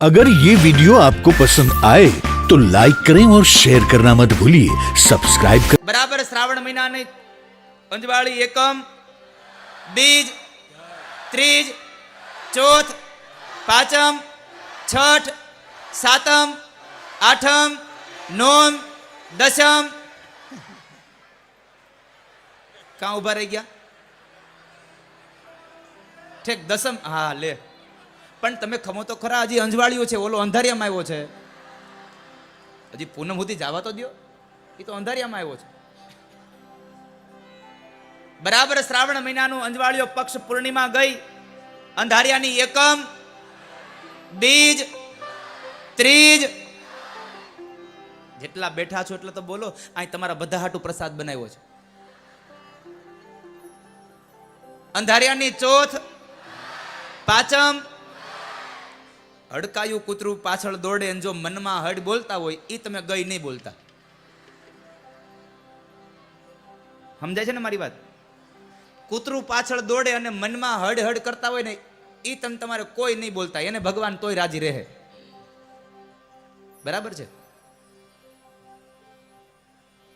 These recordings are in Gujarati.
अगर ये वीडियो आपको पसंद आए तो लाइक करें और शेयर करना मत भूलिए। सब्सक्राइब कर बराबर श्रावण महीना ने पंजवाड़ी एकम बीज त्रीज चौथ पाचम छठ सातम आठम नौम दशम कहाँ उभा रही गया ठीक दसम हाँ ले पण तमे खमो तो खरा हजी अंजवाड़ियो छे ओलो अंधारियामां आव्यो छे हजी पूनम सुधी जावा तो द्यो એ તો અંધારિયામાં આવ્યો છે બરાબર શ્રાવણ મહિનાનું અંજવાળિયો પક્ષ પૂર્ણિમા ગઈ અંધારિયાની એકમ બીજ ત્રીજ જેટલા બેઠા છો એટલે તો બોલો અહીં તમારા બધા હાટુ પ્રસાદ બનાવ્યો છે અંધારિયાની ચોથ પાંચમ હડકાયું કૂતરું પાછળ દોડે અને જો મનમાં હડ બોલતા હોય એ તમે ગઈ નહીં બોલતા સમજાય છે ને મારી વાત કૂતરું પાછળ દોડે અને મનમાં હડ હડ કરતા હોય ને એ તમે તમારે કોઈ નહીં બોલતા એને ભગવાન તોય રાજી રહે બરાબર છે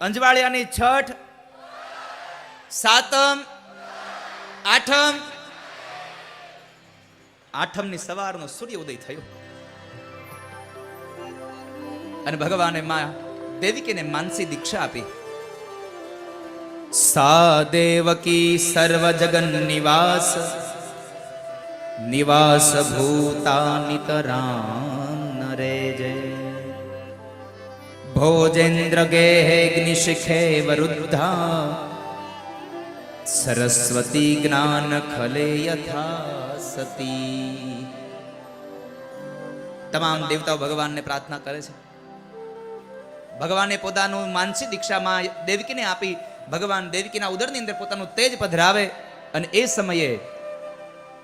અંજવાળિયાની છઠ સાતમ આઠમ આઠમની સવારનો સૂર્ય ઉદય થયો અને ભગવાને માં દેવકીને માનસી દીક્ષા આપી सा देवकी सर्व जगन निवास निवास भूता नितराम नरे जय भोजेन्द्र गेग्निशिखे वरुद्धा सरस्वती ज्ञान खले यथा सती તમામ દેવતાઓ ભગવાનને પ્રાર્થના કરે છે ભગવાને પોતાનું માનસી દીક્ષામાં દેવકીને આપી ભગવાન દેવકીના ઉદરની અંદર પોતાનું તેજ પધરાવે અને એ સમયે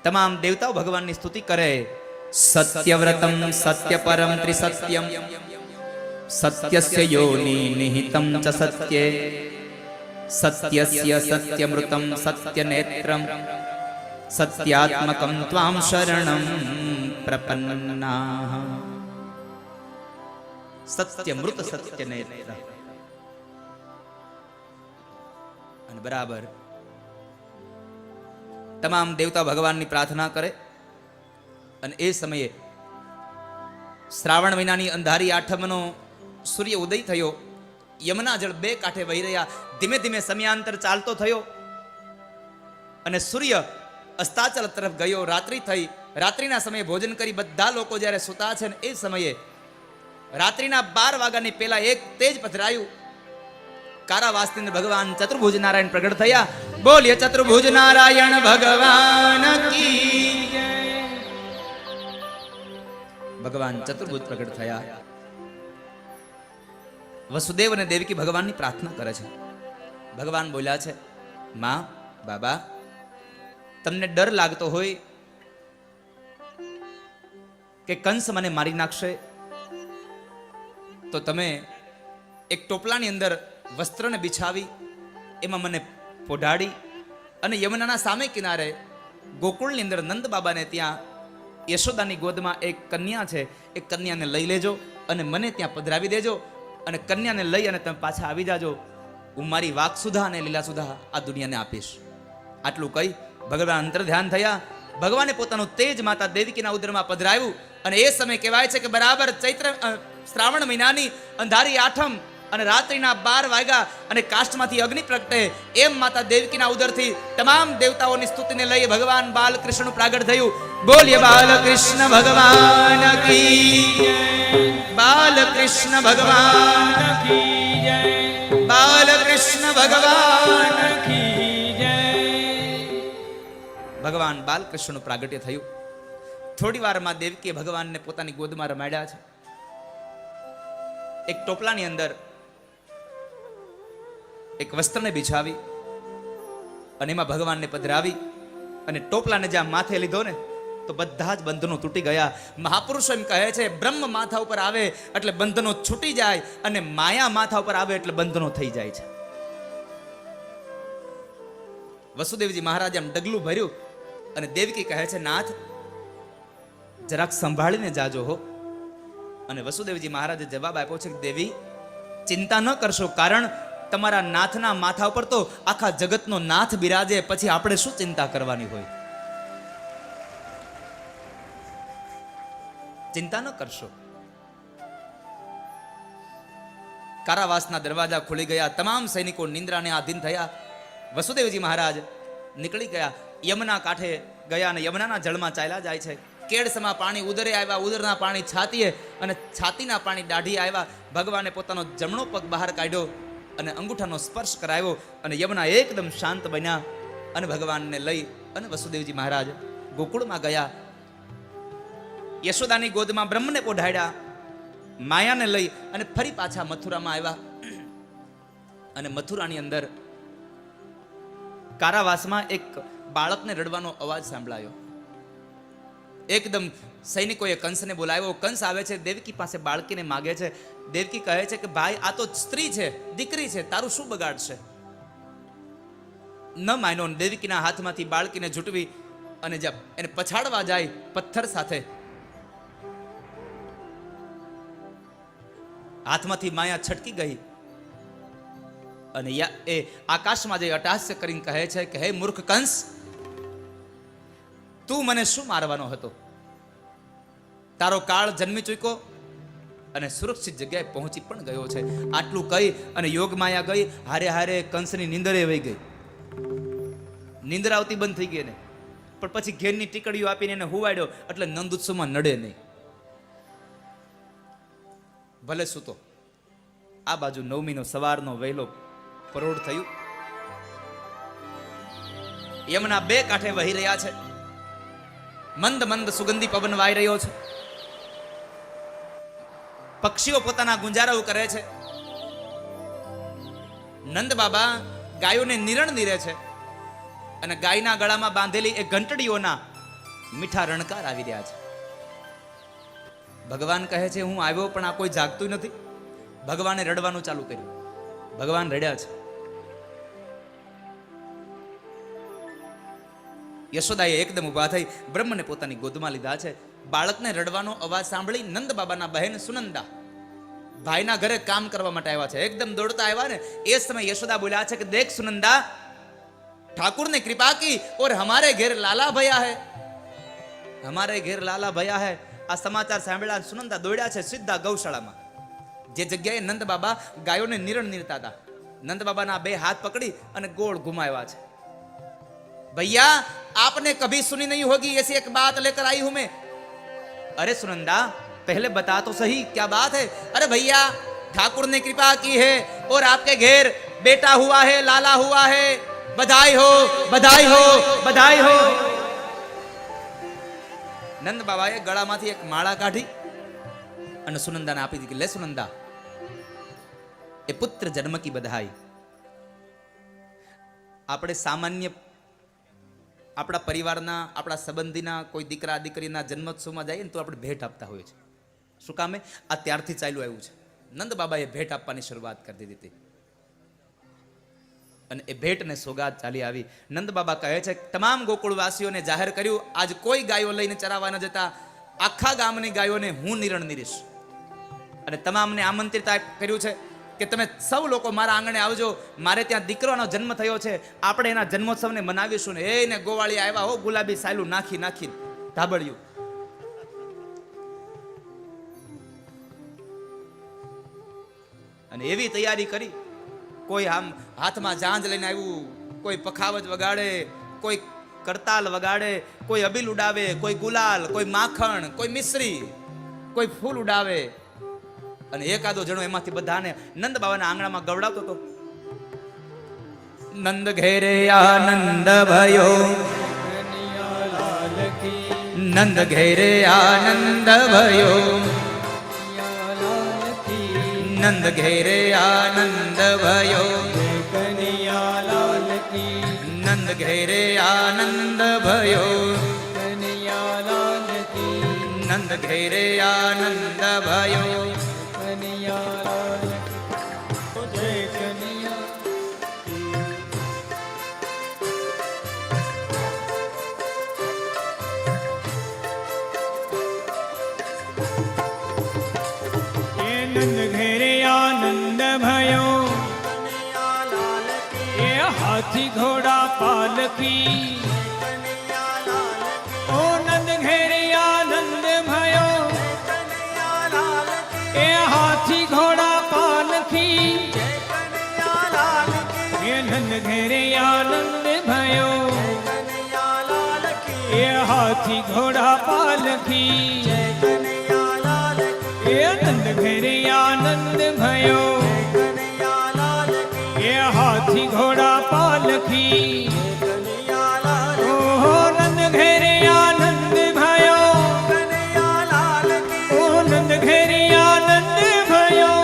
તમામ દેવતાઓ ભગવાનની સ્તુતિ કરે સત્યવ્રતમ સત્યપરમ ત્રિસત્યમ સત્યસ્ય યોનિ નિહિતમ ચ સત્યે સત્યસ્ય સત્યમૃતમ સત્યનેત્રમ સત્યાત્મકમ ત્વામ શરણમ પ્રપન્નાઃ સત્યમૃત સત્યનેત્ર અને બરાબર તમામ દેવતા ભગવાનની પ્રાર્થના કરે અને એ સમયે શ્રાવણ મહિનાની અંધારી આઠમનો સૂર્ય ઉદય થયો યમુના જળ બે કાંઠે વહી રહ્યા ધીમે ધીમે સમયાંતર ચાલતો થયો અને સૂર્ય અસ્તાચલ તરફ ગયો રાત્રિ થઈ રાત્રિના સમયે ભોજન કરી બધા લોકો જ્યારે સૂતા છે ને એ સમયે રાત્રિના 12 વાગ્યાની પહેલા એક તેજ પધરાયું કારાવાસની અંદર ભગવાન ચતુર્ભુજ નારાયણ પ્રગટ થયા બોલીએ ચતુર્ભુજ નારાયણ ભગવાન કી જય ભગવાન ચતુર્ભુજ પ્રગટ થયા વસુદેવ અને દેવકી ભગવાનની પ્રાર્થના કરે છે ભગવાન બોલ્યા છે માં બાબા તમને ડર લાગતો હોય કે કંસ મને મારી નાખશે તો તમે એક ટોપલાની અંદર વસ્ત્રને બિછાવી એમાં મને પોઢાડી અને યમુનાના સામે કિનારે ગોકુળની અંદર નંદ બાબાને ત્યાં યશોદાની ગોદમાં એક કન્યા છે એ કન્યાને લઈ લેજો અને મને ત્યાં પધરાવી દેજો અને કન્યાને લઈ અને તમે પાછા આવી જાજો હું મારી વાકસુધા અને લીલાસુધા આ દુનિયાને આપીશ આટલું કહી ભગવાન અંતર ધ્યાન થયા ભગવાને પોતાનું તેજ માતા દેવકીના ઉદરમાં પધરાવ્યું અને એ સમય કહેવાય છે કે બરાબર ચૈત્ર શ્રાવણ મહિનાની અંધારી આઠમ અને રાત્રિના 12 વાગ્યા અને કાષ્ઠમાંથી અગ્નિ પ્રગટે એમ માતા દેવકીના ઉદરથી તમામ દેવતાઓની સ્તુતિને લઈ ભગવાન બાલકૃષ્ણનું પ્રાગટ થયું બોલીએ બાલકૃષ્ણ ભગવાન કી જય બાલકૃષ્ણ ભગવાન કી જય બાલકૃષ્ણ ભગવાન કી જય ભગવાન બાલકૃષ્ણનું પ્રાગટ્ય થયું થોડી વારમાં દેવકીએ ભગવાનને પોતાની ગોદમાં રમાડ્યા છે એક ટોપલાની અંદર એક વસ્ત્રને બિછાવી અને એમાં ભગવાનને પધરાવી અને ટોપલાને જ્યાં માથે લીધો ને તો બધા જ બંધનો તૂટી ગયા મહાપુરુષો એમ કહે છે બ્રહ્મ માથા ઉપર આવે એટલે બંધનો છૂટી જાય અને માયા માથા ઉપર આવે એટલે બંધનો થઈ જાય છે વસુદેવજી મહારાજે આમ ડગલું ભર્યું અને દેવકી કહે છે નાથ જરાક સંભાળીને જાજો હો. અને વસુદેવજી મહારાજે જવાબ આપ્યો છે કે દેવી ચિંતા ન કરશો, કારણ તમારા નાથના માથા ઉપર તો આખા જગતનો નાથ બિરાજે, પછી આપણે શું ચિંતા કરવાની હોય. ચિંતા ન કરશો. કારાવાસના દરવાજા ખુલી ગયા, તમામ સૈનિકો નિંદ્રાને આધીન થયા. વસુદેવજી મહારાજ નીકળી ગયા, યમુના કાંઠે ગયા અને યમુનાના જળમાં ચાલ્યા જાય છે. કેડસમાં પાણી ઉદરે આવ્યા, ઉદરના પાણી છાતીએ અને છાતીના પાણી દાઢી આવ્યા. ભગવાને પોતાનો જમણો પગ બહાર કાઢ્યો અને અંગૂઠાનો સ્પર્શ કરાવ્યો અને યમુના એકદમ શાંત બન્યા અને ભગવાનને લઈ અને વસુદેવજી મહારાજ ગોકુળમાં ગયા. યશોદાની ગોદમાં બ્રહ્મને પોઢાડ્યા, માયાને લઈ અને ફરી પાછા મથુરામાં આવ્યા. અને મથુરાની અંદર કારાવાસમાં એક બાળકને રડવાનો અવાજ સાંભળાયો. એકદમ સૈનિકોએ કંસને બોલાવ્યો. કંસ આવે છે, દેવકી પાસે બાળકીને માગે છે. દેવકી કહે છે કે ભાઈ આ તો સ્ત્રી છે, દીકરી છે, તારું શું બગાડશે. ન માન્યો. દેવકીના હાથમાંથી બાળકીને ઝૂંટવી અને એને પછાડવા જાય પથ્થર સાથે, હાથમાંથી માયા છટકી ગઈ અને એ આકાશમાં જઈ અટ્ટહાસ્ય કરીને કહે છે કે હે મૂર્ખ કંસ, તું મને શું મારવાનો હતો. તારો કાળ જન્મી ચૂક્યો અને સુરક્ષિત જગ્યાએ પહોંચી પણ ગયો છે. આટલું કહી અને યોગ માયા ગઈ, હારે હારે કંસની નીંદરે વહી ગઈ. નીંદર આવતી બંધ થઈ ગઈ ને, પણ પછી ઘેરની ટીકડીઓ આપીને એને હુવાડ્યો એટલે નંદ ઉત્સવમાં નડે નહીં. ભલે સૂતો. આ બાજુ નવમીનો સવારનો વહેલો પરોઢ થયું. યમુના બે કાંઠે વહી રહ્યા છે. મંદ મંદ સુગંધી પવન વાઈ રહ્યો છે. પક્ષીઓ પોતાના ગુંજારાઓ કરે છે. નંદ બાબા ગાયોને નિરણ નીરે છે અને ગાયના ગળામાં બાંધેલી એ ઘંટડીઓના મીઠા રણકાર આવી રહ્યા છે. ભગવાન કહે છે હું આવ્યો પણ આ કોઈ જાગતું નથી. ભગવાને રડવાનું ચાલુ કર્યું. ભગવાન રડ્યા છે. યશોદાએ એકદમ ઊભા થઈ બ્રહ્મને પોતાની ગોદમાં લીધા છે. બાળકને રડવાનો અવાજ સાંભળી નંદ બાબાના બહેન સુનંદા ભાઈના ઘરે કામ કરવા માટે આવ્યા છે. એકદમ દોડતા આવ્યા ને એ સમય યશોદા બોલ્યા છે કે દેખ સુનંદા, ઠાकुर ने कृपा की और हमारे घेर लाला भया है, हमारे घेर लाला भया है. આ સમાચાર સાંભળ્યા સુનંદા દોડ્યા છે સીધા ગૌશાળામાં, જે જગ્યાએ નંદ બાબા ગાયોને નિરણ નીરતા હતા. નંદ બાબાના બે હાથ પકડી અને ગોળ ઘુમાવ્યા છે. भैया आपने कभी सुनी नहीं होगी ऐसी एक बात लेकर आई हूं मैं. अरे सुनंदा पहले बता तो सही क्या बात है. अरे भैया ठाकुर ने कृपा की है और आपके घेर बेटा हुआ है, लाला हुआ है. बधाई हो, बधाई हो, बधाई हो. नंद बाबाए गळाમાંથી એક માળા કાઢી અને સુનંદાને આપી દીધી. લે સુનંદા, એ પુત્ર જન્મ કી બધાઈ. આપણે સામાન્ય આપણા પરિવારના, આપણા સંબંધીના કોઈ દીકરા દીકરીના જન્મોત્સવમાં જઈએ ને તો આપણે ભેટ આપતા હોઈએ છીએ. શું કામે? આ ત્યારથી ચાલ્યું આવ્યું છે. નંદ બાબાએ ભેટ આપવાની શરૂઆત કરી દીધી હતી અને એ ભેટ ને સોગાદ ચાલી આવી. નંદ બાબા કહે છે તમામ ગોકુળવાસીઓને જાહેર કર્યું આજ કોઈ ગાયો લઈને ચરાવવા ન જતા, આખા ગામની ગાયોને હું નિરણ નીરીશ. અને તમામને આમંત્રિત કર્યું છે કે તમે સૌ લોકો મારા આંગણે આવજો, મારે ત્યાં દીકરાનો જન્મ થયો છે, આપણે એના જન્મોત્સવને મનાવીશું. ને એને ગોવાળી આવ્યા હો, ગુલાબી સાયલું નાખી નાખી ધાબળ્યું. અને એવી તૈયારી કરી, કોઈ આમ હાથમાં જાંજ લઈને આવ્યું, કોઈ પખાવજ વગાડે, કોઈ કરતાલ વગાડે, કોઈ અબીલ ઉડાવે, કોઈ ગુલાલ, કોઈ માખણ, કોઈ મિશ્રી, કોઈ ફૂલ ઉડાવે. અને એકાદો જણો એમાંથી બધાને નંદ બાબાના આંગણામાં ગવડાવતો હતો. નંદ ઘેરે આનંદ ભયો, નંદ ઘેરે આનંદ ભયો, નંદ ઘેરે આનંદ ભયો, નંદ ઘેરે આનંદ ભયો, નંદ ઘેરે આનંદ ભયો. નંદ ઘેરે આનંદ ભયો એ હાથી ઘોડા પાલકી ઓ નંદ ઘેરે આનંદ ભયો એ હાથી ઘોડા પાલકી એ નંદ ઘેરે આનંદ ભયો એ હાથી ઘોડા પાલકી એ નંદ ઘેરે આનંદ ભયો એ હાથી ઘોડા પાલકી ઓહો નંદ ઘેરે આનંદ ભયો ઓ નંદ ઘેરે આનંદ ભયો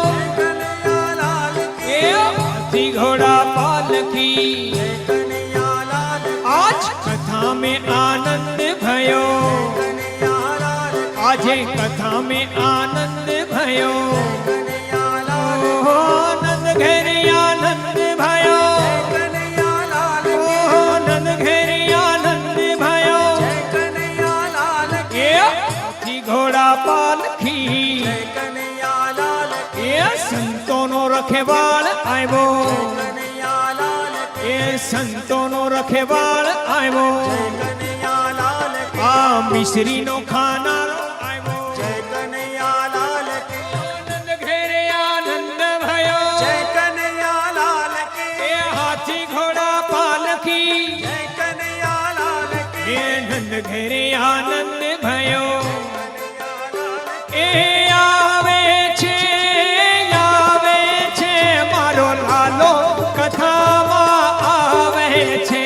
એ હાથી ઘોડા પાલકી आज कथा में आनंद भयो आजे कथा में आनंद भयो नंद घेरे आनंद भयो नंद घेरे आनंद भयो ये हाथी घोड़ा पालकी ये संतोनो रखेवाळ आव्यो એ સંતોનો રખેવાળ આવ્યો આ મિશ્રીનો ખાનારો આવ્યો નંદ ઘેરે આનંદ ભયો એ હાથી ઘોડા પાલકી એ નંદ ઘેરે આનંદ ભયો એ આવે છે મારો લાલો કથામાં આવે છે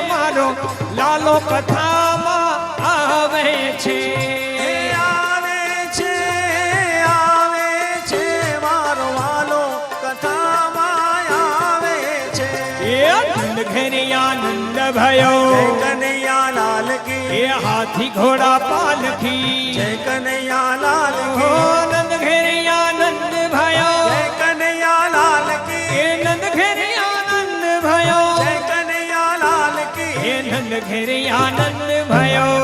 મારો લાલો કથામાં આવે છે નંદ ઘેરે આનંદ ભયો કનૈયા લાલ કી એ હાથી ઘોડા પાલકી જય કનૈયા લાલ હો કી નંદ ઘેરે આનંદ ભયો જય કનૈયા લાલ કી એ નંદ ઘેરે આનંદ ભયો જય કનૈયા લાલ કી એ નંદ ઘેરે આનંદ ભયો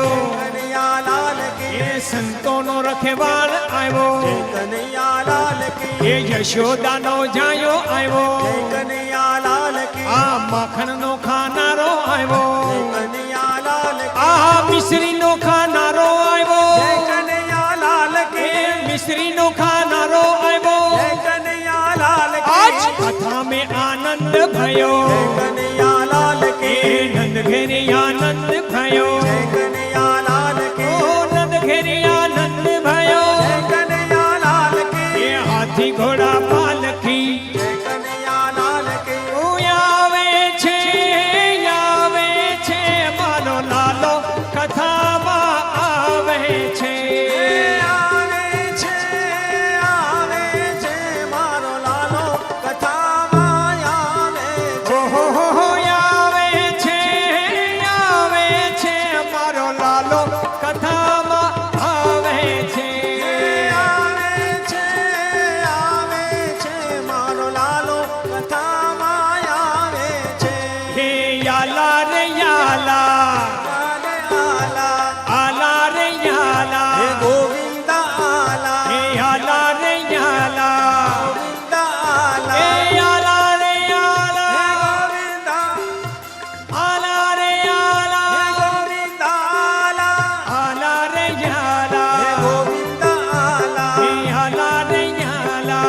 કનૈયા લાલ કી એ સંતોનો રખેવાળ આવ્યો જય કનૈયા લાલ કી એ યશોદાનો જાયો આવ્યો જય કનૈયા લાલ કી આ માખણનો ખાનારો આવ્યો કનૈયા લાલ કી આ મિશ્રીનો ખાનારો જય આવ્યો કનૈયા લાલ એ કી મિશ્રીનો ખાનારો આવ્યો જય કનૈયા લાલ આજ કી કથા में आनंद भयो જય કનૈયા લાલ એ કી નંદ ઘેરે આનંદ भयो જય કનૈયા લાલ ઓ કી નંદ ઘેરે આનંદ भयो જય કનૈયા લાલ કી એ હાથી ઘોડા પાલકી જય કનૈયા લાલ કી ઓ આવે છે મારો લાલો કથામાં આવે છે આવે છે મારો લાલો કથામાં આવે છે ઓહો આવે છે મારો લાલો કથામાં આવે છે આવે છે મારો લાલો કથામાં આવે છે હે યાલા રે યાલા આલે આલા આલા રે યાલા હે ગોવિંદા આલા હે યાલા રે યાલા ગોવિંદા આલા હે યાલા રે હે યાલા ગોવિંદા આલા રે હે યાલા ગોવિંદા આલા આલા રે હે યાલા ગોવિંદા આલા હે યાલા રે યાલા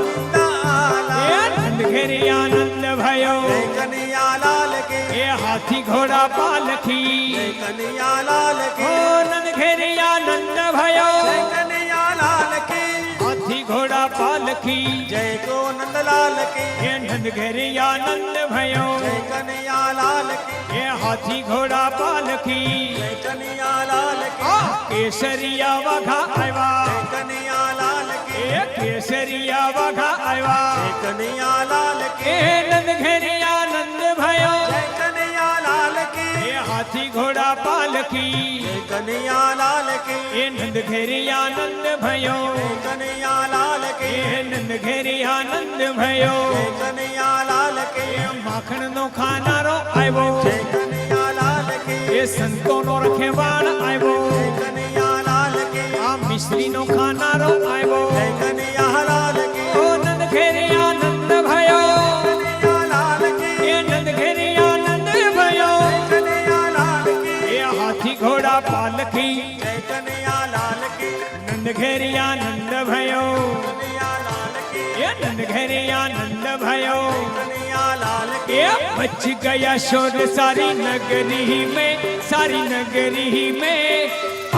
ગોવિંદા આલા હે નંદ ઘેરે આનંદ भयो જય કનૈયા લાલ કી એ હાથી ઘોડા પાલકી જય કનૈયા લાલ ઓ કી નંદ ઘેરે આનંદ भयो જય કનૈયા લાલ કી હાથી ઘોડા પાલકી જય કો નંદલાલ કી એ નંદ ઘેરે આનંદ भयो જય કનૈયા લાલ કી એ હાથી ઘોડા પાલકી જય કનૈયા લાલ કી આ કેસરિયા વાઘા જય આવ્યા કનૈયા લાલ કી એ કેસરિયા વાઘા જય આવ્યા કનૈયા લાલ એ કી નંદ ઘેરે આનંદ भयो જય કનૈયા લાલ કી એ હાથી हाथी घोड़ा पालकी जय कन्हैया लाल की ए नंद घेरी आनंद भयो जय कन्हैया लाल की ए नंद घेरी आनंद भयो जय कन्हैया लाल की माखण नो खानारो आयो जय कन्हैया लाल की ए संतो नो रखेवाड़ आयो जय कन्हैया लाल की आ मिश्री नो खानारो आयो जय कन्हैया लाल की ओ नंद घेरी आनंद भयो कन्हैया लाल की ए नंद घेरी आनंद भयो कन्हैया लाल की ए हाथी घोड़ा पालकी जय कन्हैया लाल की नंद घेरी आनंद भयो कन्हैया लाल की ए नंद घेरी आनंद भयो कन्हैया लाल की ए मच गया शोर सारी नगरी में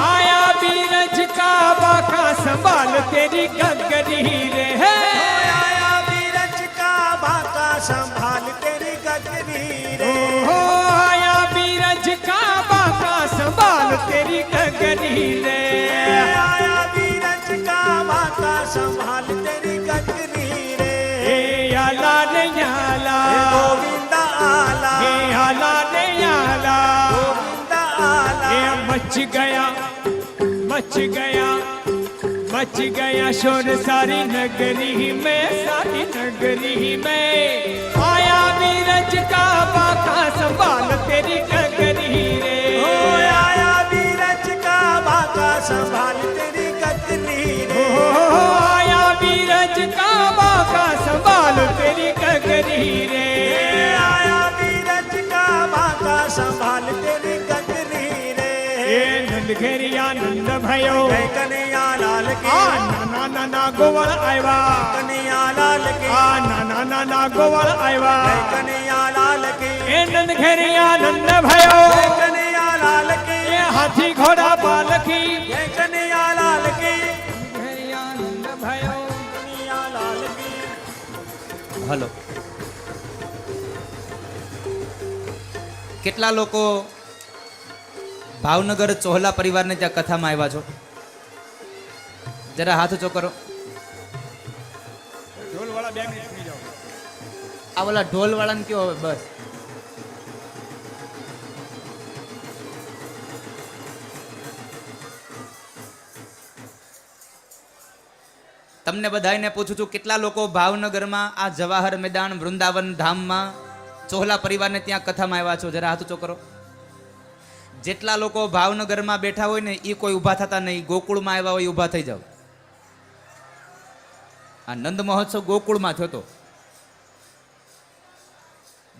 आया बीरज का बाका संभाल तेरी गगरी रे है आया बीरज का बाका संभाल तेरी गगरी रे ओ आया बीरज का बाका संभाल तेरी गगरी रे आया बीरज का बाका संभाल तेरी गगरी रे ए आला रे आला गोविंदा आला ए आला रे आला गोविंदा आला ए मच गया शोर सारी नगरी में आया बीरज का बाका संभाल तेरी गगरी रे ओ आया बीरज का बाका संभाल तेरी गगरी रे ओ आया बीरज का बाका संभाल तेरी गगरी रे आया बीरज का बाका संभाल तेरी गगरी रे ए नंद घेरी आनंद भयो जय कन्हैया लाल की आ ना गोवल आयवा कन्हैया लाल की आ ना गोवल आयवा जय कन्हैया लाल की ए नंद घेरी आनंद भयो जय कन्हैया लाल की ए हाथी घोड़ा पालकी जय कन्हैया लाल की घेरी आनंद भयो कन्हैया लाल की હલો કેટલા લોકો ભાવનગર ચોહલા પરિવારને ત્યાં કથામાં આવ્યા છો? જરા હાથ ઊંચો કરો. ઢોલ વાળા 2 મિનિટ થઈ જાવ આ ઓલા ઢોલ વાળાને કયો હવે બસ. તમને બધાને પૂછું છું કેટલા લોકો ભાવનગરમાં આ જવાહર મેદાન વૃંદાવન ધામમાં ચોહલા પરિવારને ત્યાં કથામાં આવ્યા છો? જરા હાથ ઊંચો કરો. જેટલા લોકો ભાવનગરમાં બેઠા હોય ને એ કોઈ ઊભા થતા નહીં, ગોકુળમાં આવ્યા હોય ઊભા થઈ જાવ. આ નંદ મહોત્સવ ગોકુળમાં થયો હતો.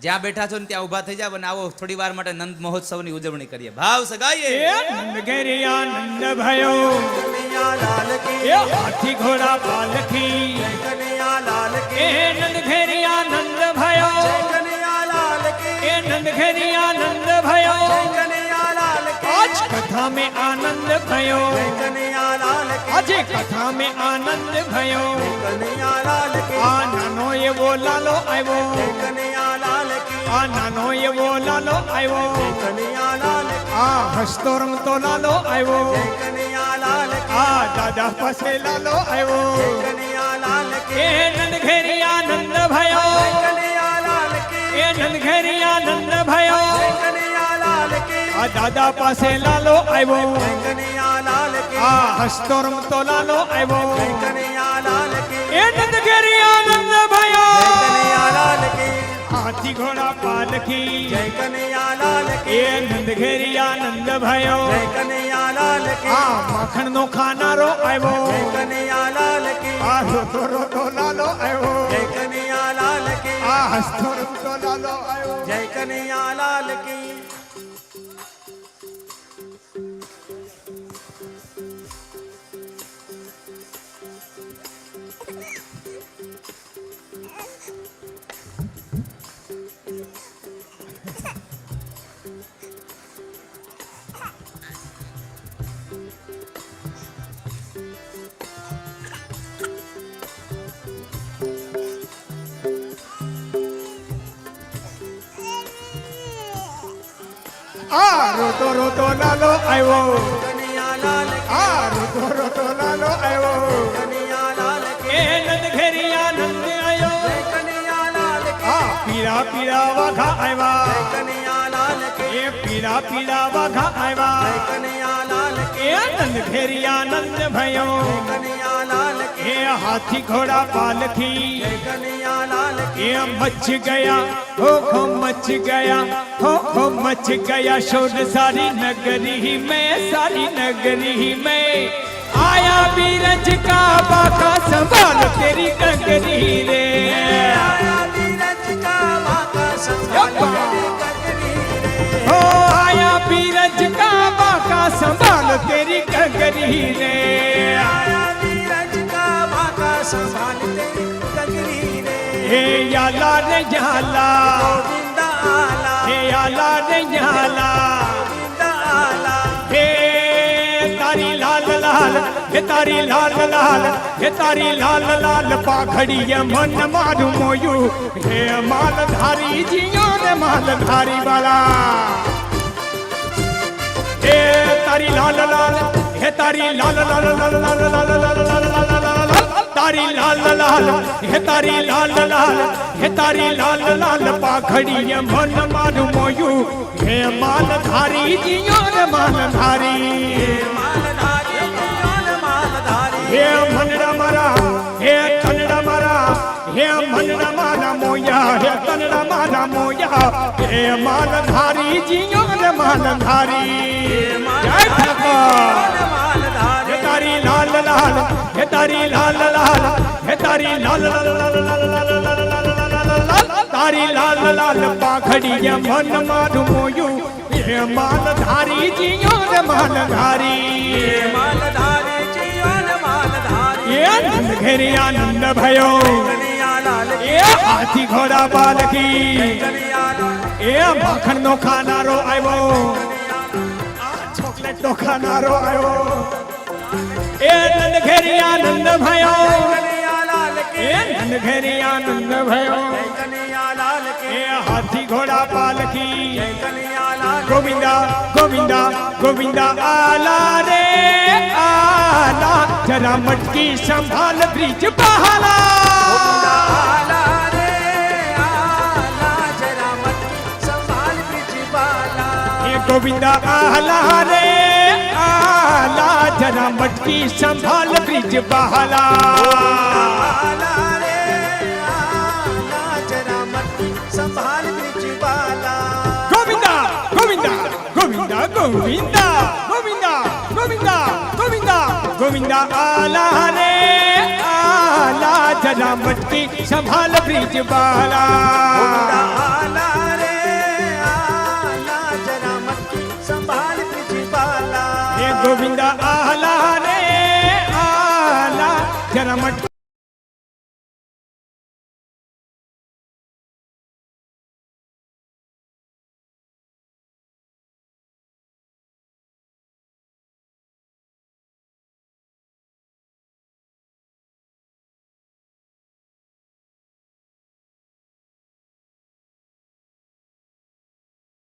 જ્યાં બેઠા છો ને ત્યાં ઊભા થઈ જાવ અને આવો થોડી વાર માટે નંદ મહોત્સવની ઉજવણી કરીએ. ભાવ સગાઈએ એ નંદ ઘેરી આનંદ भयो कन्हैया लाल की એ હાથી ઘોડા પાલકી जय कन्हैया लाल की એ નંદ ઘેરી આનંદ भयो जय कन्हैया लाल की એ नंद घेरी आनंद भयो जय कन्हैया लाल की आज कथा में आनंद भयो जय कन्हैया लाल की आज कथा में आनंद भयो कन्हैया लाल की आ नानो एवो लालो आयो जय कन्हैया लाल की आ नानो एवो लालो आयो कन्हैया लाल की आ हसतो रमतो लालो आयो जय कन्हैया लाल की आ दादा पासे लालो आयो जय कन्हैया लाल की ए नंद घेरी आनंद भयो जय कन्हैया लाल की ए नंद घेरी आनंद भयो जय कन्हैया लाल की आ दादा पासे लालो आयो जय कन्हैया लाल की आ हसतो रमतो लालो आयो जय कन्हैया लाल की ए नंद घेरी आनंद भयो जय कन्हैया लाल की हाथी घोड़ा पालकी जय कन्हैया लाल की ए नंद घेरी आनंद भयो जय कन्हैया लाल की आ माखण नो खानारो आयो जय कन्हैया लाल की आ रोतो लालो आयो जय कन्हैया लाल की आ हसतो रमतो लालो आयो जय कन्हैया लाल की आ रोतो लालो आयो कन्हैया लाल की आ रोतो लालो आयो कन्हैया लाल की ए नंद घेरी आनंद आयो जय कन्हैया लाल की आ पीरा वाघा आयवा जय कन्हैया लाल की ए પીળા પીળા વાઘા જય આવ્યા કનૈયા લાલ કી એ નંદ ઘેરી આનંદ ભયો જય કનૈયા લાલ કી એ હાથી ઘોડા પાલખી જય કનૈયા લાલ કી ये मच गया हो मच गया हो मच गया शोर सारी नगरी में सारी नगरी में आया बीरज का बाका संभाल तेरी डगरी रे આયા બીરજ કા વાકા સંભાળ તેરી ગગરી રે हो आया बीरज का बाका संभाल तेरी डगरी रे આયા બીરજ કા વાકા સંભાળ તેરી ગગરી રે हे याला रे याला ગોવિંદ આલા हे याला रे याला ગોવિંદ આલા हे तारी लाल लाल हे तारी लाल लाल हे तारी लाल लाल पाखड़ी ये मन मारू मोयू हे मालधारी जियो ने मालधारी वाला हे तारी लाल लाल हे तारी लाल लाल लाल लाल लाल लाल लाल लाल तारी लाल लाल हे तारी लाल लाल हे तारी लाल लाल पाखड़ी ये मन मारू मोयू हे मालधारी जियो ने मालधारी માલધારી યોન માલધારી हे मनड़ा मारा हे कन्नड़ा मारा हे मनड़ा मारा मोया हे कन्नड़ा मारा मोया हे मालधारी जियो ने मालधारी जय ठाकुर માલધારી हे तारी लाल लाल हे तारी लाल लाल हे तारी लाल लाल लाल लाल लाल लाल लाल लाल तारी लाल लाल पाखड़ी ये मन मारू मोयू हे मालधारी जियो ने मालधारी માલધારી જીવન માલધારી ये नंद घेरी आनंद भयो કનૈયા લાલ ये हाथी घोड़ा बालकी કનૈયા લાલ ये माखन नो खानारो आयो चॉकलेट नो खानारो आयो ये नंद घेरी आनंद भयो કનૈયા લાલ કી ये नंद घेरी आनंद भयो કનૈયા લાલ કી ये हाथी घोड़ा पालकी કનૈયા લાલ गोविंदा गोविंदा गोविंदा आला रे आला जरा मटकी संभाल ब्रिज बहाला આલા રે આલા જરા મટકી સંભાળ બ્રિજવાલા ये गोविंदा आला रे आला जरा मटकी संभाल ब्रिज बहाला આલા રે આલા જરા મટકી સંભાળ બ્રિજવાલા गोविंदा गोविंदा गोविंदा गोविंदा गोविंदा गोविंदा गोविंदा गोविंदा आला रे आला जरा मटकी संभाल ब्रिज बहाला આલા